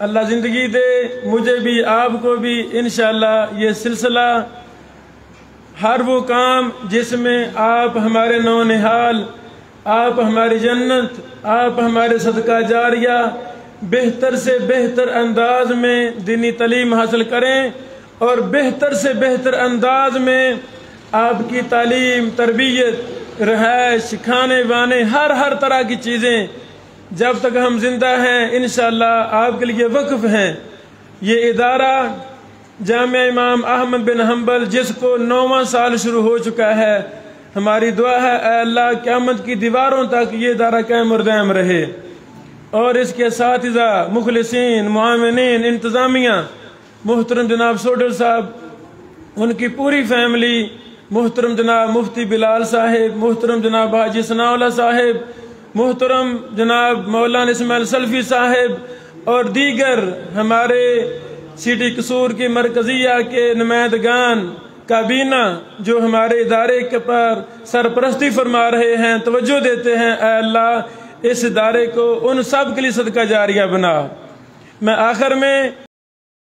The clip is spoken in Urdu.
اللہ زندگی دے مجھے بھی آپ کو بھی انشاءاللہ یہ سلسلہ ہر وہ کام جس میں آپ ہمارے نونہال، آپ ہماری جنت، آپ ہمارے صدقہ جاریہ بہتر سے بہتر انداز میں دینی تعلیم حاصل کریں اور بہتر سے بہتر انداز میں آپ کی تعلیم، تربیت، رہائش، کھانے بانے ہر طرح کی چیزیں جب تک ہم زندہ ہیں انشاءاللہ آپ کے لیے وقف ہیں۔ یہ ادارہ جامعہ امام احمد بن حنبل جس کو 9واں سال شروع ہو چکا ہے، ہماری دعا ہے اے اللہ قیامت کی دیواروں تک یہ ادارہ قائم اور دائم رہے، اور اس کے اساتذہ، مخلصین، معاونین، انتظامیہ، محترم جناب سوڈل صاحب، ان کی پوری فیملی، محترم جناب مفتی بلال صاحب، محترم جناب حاجی ثناء اللہ صاحب، محترم جناب مولانا اسماعیل سلفی صاحب اور دیگر ہمارے سٹی قصور کی مرکزیہ کے نمائندگان، کابینہ جو ہمارے ادارے کے پر سرپرستی فرما رہے ہیں، توجہ دیتے ہیں، اے اللہ اس ادارے کو ان سب کے لیے صدقہ جاریہ بنا۔ میں آخر میں